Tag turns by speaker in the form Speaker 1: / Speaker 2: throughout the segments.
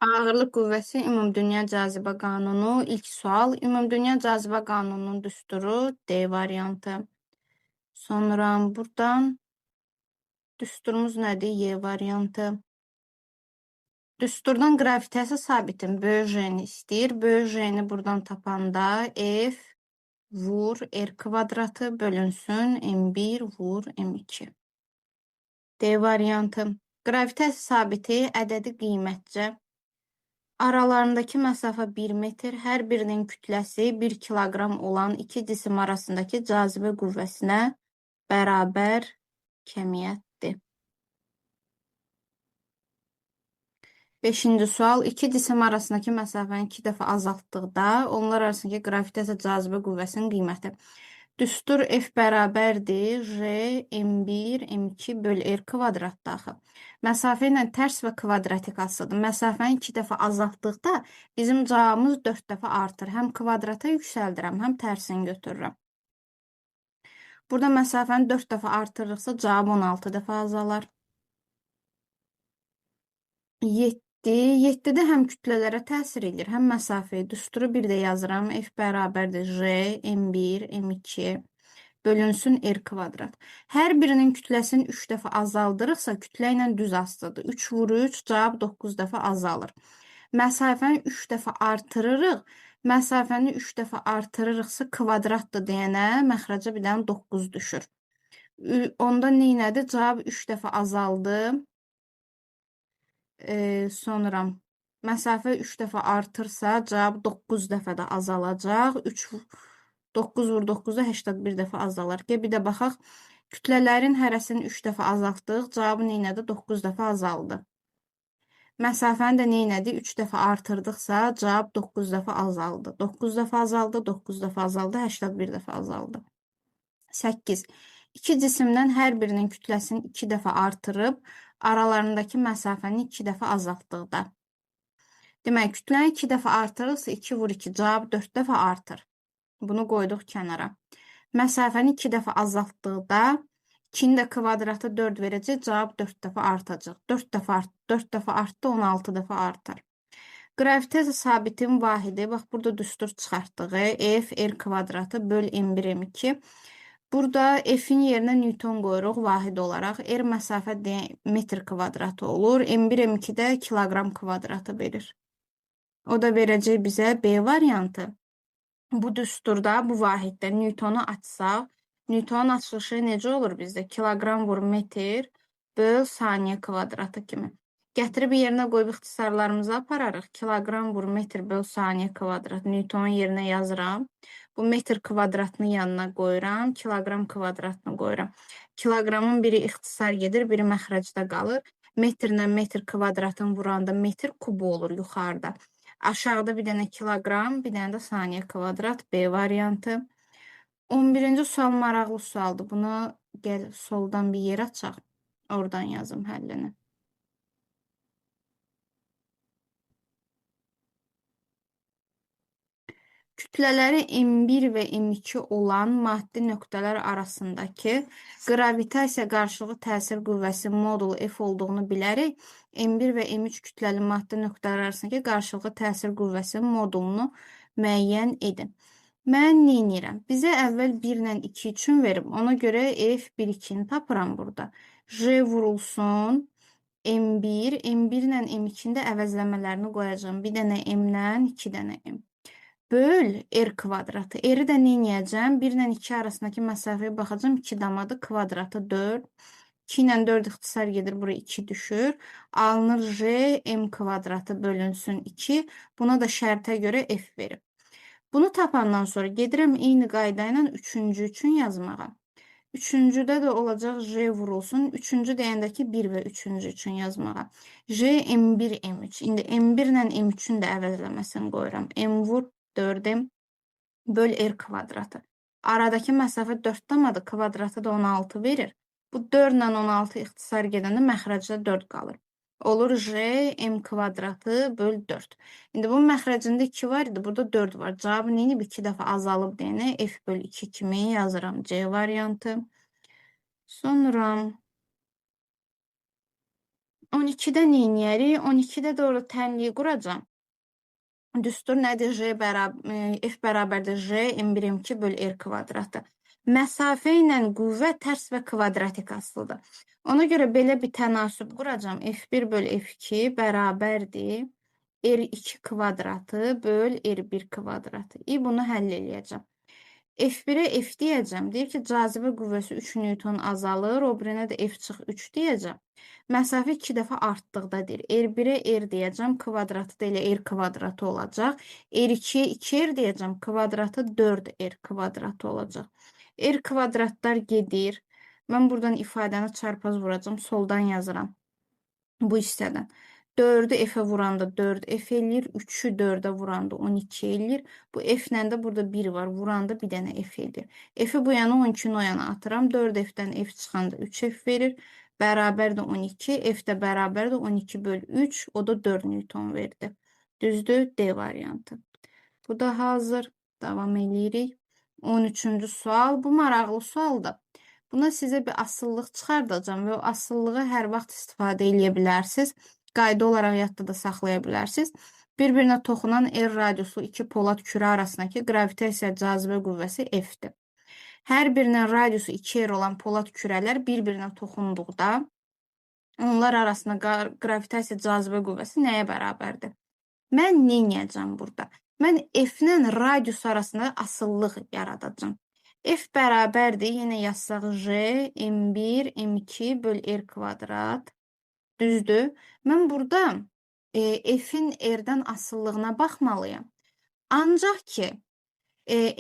Speaker 1: Ağırlıq qüvvəsi ümumdünya cazibə qanunu. İlk sual. Ümumdünya cazibə qanununun düsturu D variantı. Sonra buradan düsturumuz nədir? Y variantı. Düsturdan qravitasiya sabitin böyük J-ni istəyir. Böyük J-ni buradan tapanda F vur R kvadratı bölünsün M1 vur M2. D variantı. Qravitasiya sabiti ədədi qiymətcə. Aralarındakı məsafə 1 metr, hər birinin kütləsi 1 kiloqram olan iki cisim arasındakı cazibə qüvvəsinə bərabər kəmiyyətdir. 5-ci sual. İki cisim arasındakı məsafəni 2 dəfə azaltdıqda onlar arasındakı qravitasiya cazibə qüvvəsinin qiyməti. Düstur F bərabərdir J M1 M2 böl R kvadratda axı. Məsafə ilə tərs və kvadratik asılıdır. Məsafəni 2 dəfə azaltdıqda bizim cavabımız 4 dəfə artır. Həm kvadrata yüksəldirəm, həm tərsini götürürəm. Burada məsafəni 4 dəfə artırırıqsa cavab 16 dəfə azalar. 7. 7-də həm kütlələrə təsir edir, həm məsafəyə. Düsturu bir də yazıram. F bərabərdir J M1 M2 bölünsün R kvadrat. Hər birinin kütləsini 3 dəfə azaldırıqsa kütlə ilə düz asılıdır. 3 vur 3 cavab 9 dəfə azalır. Məsafəni 3 dəfə artırırıq. Məsafəni 3 dəfə artırırıqsa kvadratdır deyənə məxrəcə bir dənə 9 düşür. Onda neynədir? Cavab 3 dəfə azaldı. Sonra məsafə 3 dəfə artırsa cavab 9 dəfə də azalacaq. 9 vur 9-da 81 dəfə azalar. Bir də baxaq. Kütlələrin hərəsini 3 dəfə azaltdıq. Cavabı neynədi? 9 dəfə azaldı. Məsafəni də neynədi? 3 dəfə artırdıqsa cavab 9 dəfə azaldı. 9 dəfə azaldı, 9 dəfə azaldı, 81 dəfə azaldı. 8. İki cisimdən hər birinin kütləsini 2 dəfə artırıb aralarındakı məsafəni 2 dəfə azaltdıqda. Demək, kütləni 2 dəfə artırırsa 2 vur 2 cavab 4 dəfə artır. Bunu qoyduq kənara. Məsafəni 2 dəfə azaltdıqda 2-nin də kvadratı 4 verəcək, cavab 4 dəfə artacaq. 4 dəfə artdı, 16 dəfə artar. Qravitasiya sabitin vahidi, bax burada düstur çıxartdığı F R kvadratı böl M1 M2. Burada F-in yerinə Newton qoyuruq vahid olaraq. R məsafə metr kvadratı olur. M1 M2 də kiloqram kvadratı verir. O da verəcək bizə B variantı. Bu düsturda, bu vahiddə Newtonu açsaq, Newtonun açılışı necə olur bizdə? Kiloqram vur metr böl saniyə kvadratı kimi. Gətirib yerinə qoyub ixtisarlarımızı apararıq. Kiloqram vur metr böl saniyə kvadratı. Newtonun yerinə yazıram. Bu metr kvadratını yanına qoyuram. Kiloqram kvadratını qoyuram. Kiloqramın biri ixtisar gedir, biri məxrəcdə qalır. Metrlə metr kvadratını vuranda metr kubu olur yuxarıda. Aşağıda bir dənə kiloqram, bir dənə də saniyə kvadrat B variantı. 11-ci sual maraqlı sualdır. Bunu gəl soldan bir yer açaq. Oradan yazım həllini. Kütlələri M1 və M2 olan maddi nöqtələr arasındakı qravitasiya qarşılığı təsir qüvvəsi modulu F olduğunu bilərək, M1 və M3 kütləli maddi nöqtələr arasındakı qarşılığı təsir qüvvəsinin modulunu müəyyən edin. Mən neynirəm? Bizə əvvəl 1 ilə 2 üçün verib, ona görə F1-2-ni tapıram burada. J vurulsun, M1, M1 ilə M2-ni də əvəzləmələrini qoyacağım. Bir dənə M-lə, 2 dənə M. Böl R kvadratı. R-i də neynəyəcəm? 1 ilə 2 arasındakı məsafəyə baxacağım. 2 damadı kvadratı 4. 2 ilə 4 ixtisar gedir. Buraya 2 düşür. Alınır J M kvadratı bölünsün 2. Buna da şərtə görə F verib. Bunu tapandan sonra gedirəm eyni qayda ilə 3-cü üçün yazmağa. 3-cüdə də olacaq J vurulsun. 3-cü deyəndəki 1 və 3-cü üçün yazmağa. J M1 M3. İndi M1 ilə M3-ün də əvəzləməsini qoyuram. M vur 4M böl R kvadratı. Aradakı məsafə 4 damadır, kvadratı da 16 verir. Bu 4 ilə 16 ixtisar gedəndə məxrəcdə 4 qalır. Olur J M kvadratı böl 4. İndi bu məxrəcində 2 var idi, burada 4 var. Cavabı neyini 2 dəfə azalıb deyənə F böl 2 kimi yazıram. C variantı. Sonra 12-də neyniyərik? 12-də də orada tənliyi quracam. Düstur nədir? F bərabərdir J M1 M2 böl R kvadratı. Məsafə ilə qüvvə tərs və kvadratik asılıdır. Ona görə belə bir tənasüb quracam. F1 böl F2 bərabərdir R2 kvadratı böl R1 kvadratı. Bunu həll eləyəcəm. F1'e F deyəcəm. Deyir ki, cazibə qüvvəsi 3 Newton azalır. O birinə də F çıx 3 deyəcəm. Məsafə 2 dəfə artdıqda deyir. R1'e R deyəcəm. Kvadratı da elə R kvadratı olacaq. R2'ye 2R deyəcəm. Kvadratı 4R kvadratı olacaq. R kvadratlar gedir. Mən buradan ifadəni çarpaz vuracam. Soldan yazıram. Bu hissədən. 4'ü F'e vuranda 4 F eləyir. 3'ü 4'e vuranda 12 eləyir. Bu F'lə də burada 1 var. Vuranda bir dənə F eləyir. F'i bu yana 12'ni o yana atıram. 4 F'dən F çıxanda 3 F verir. Bərabər də 12. F də bərabər də 12 böl 3. O da 4 Newton verdi. Düzdür? D variantı. Bu da hazır. Davam eləyirik. 13-cü sual. Bu maraqlı sualdır. Buna sizə bir asıllıq çıxardacağım və o asıllığı hər vaxt istifadə edə bilərsiniz. Qayda olaraq yadda da saxlaya bilərsiniz. Bir-birinə toxunan R radiusu iki polad kürə arasındakı gravitasiya cazibə qüvvəsi F-dir. Hər birinin radiusu 2R olan polad kürələr bir-birinə toxunduqda onlar arasında gravitasiya cazibə qüvvəsi nəyə bərabərdir? Mən nə edəcəm burada? Mən F-lə radius arasında asıllıq yaradacağım. F bərabərdir. Yenə yazsaq J, M1, M2 böl R kvadrat. Düzdür. Mən burada F'in R'dən asıllığına baxmalıyam. Ancaq ki,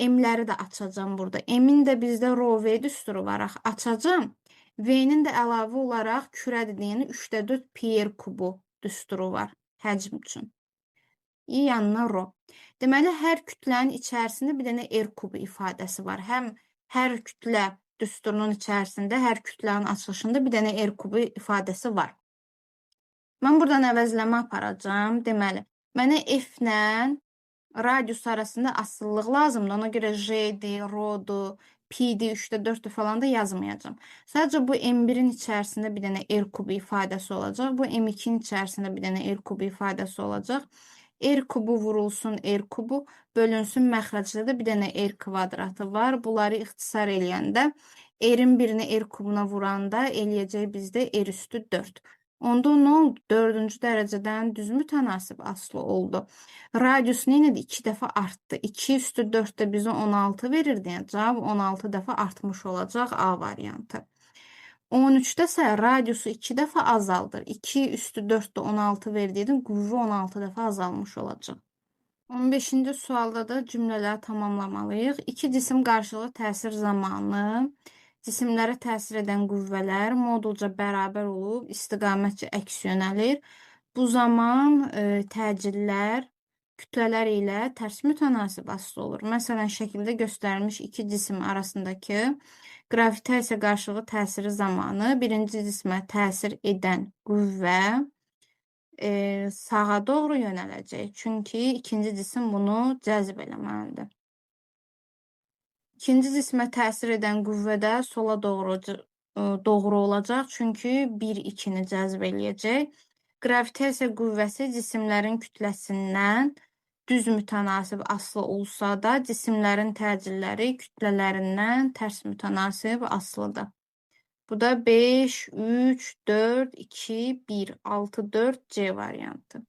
Speaker 1: M-ləri də açacağım burada. M-in də bizdə rho V düsturu var. Açacağım. V-nin də əlavə olaraq kürədir deyəni 3də 4 pi-r kubu düsturu var həcm üçün. Yanına rho. Deməli, hər kütlənin içərisində bir dənə R kubu ifadəsi var. Həm hər kütlə düsturunun içərisində, hər kütlənin açılışında bir dənə R kubu ifadəsi var. Mən buradan əvəzləmə aparacağım. Deməli, mənə F-lə radius arasında asıllıq lazımdır. Ona görə J-dir, rho-dur, pi-dir, 3də 4-dür falan da yazmayacağım. Sadəcə bu M1-in içərisində bir dənə R kubu ifadəsi olacaq. Bu M2-nin içərisində bir dənə R kubu ifadəsi olacaq. R kubu vurulsun R kubu, bölünsün məxrəcdə də bir dənə R kvadratı var. Bunları ixtisar eləyəndə R-in birini R kubuna vuranda eləyəcək bizdə R üstü 4. Onda nə oldu? 4-cü dərəcədən düz mütənasib aslı oldu. Radius neydi? 2 dəfə artdı. 2 üstü 4 də bizə 16 verirdi. Yəni, cavab 16 dəfə artmış olacaq A variantı. 13-də isə radiusu 2 dəfə azaldır. 2 üstü 4 də 16 verdiydim. Qüvvə 16 dəfə azalmış olacaq. 15-ci sualda da cümlələri tamamlamalıyıq. İki cisim qarşılıqlı təsir zamanı cisimlərə təsir edən qüvvələr modulca bərabər olub, istiqamətcə əks yönəlir. Bu zaman təcillər kütlələr ilə tərs mütənasib asılı olur. Məsələn, şəkildə göstərilmiş iki cisim arasındakı gravitasiya qarşılıqlı təsiri zamanı birinci cismə təsir edən qüvvə sağa doğru yönələcək. Çünki ikinci cisim bunu cəzb eləməlidir. İkinci cismə təsir edən qüvvə də sola doğru olacaq. Çünki 1-2-ni cəzb eləyəcək. Gravitasiya qüvvəsi cisimlərin kütləsindən düz mütənasib asılı olsa da, cisimlərin təcilləri kütlələrindən tərs mütənasib asılıdır. Bu da 5, 3, 4, 2, 1, 6, 4 C variantı.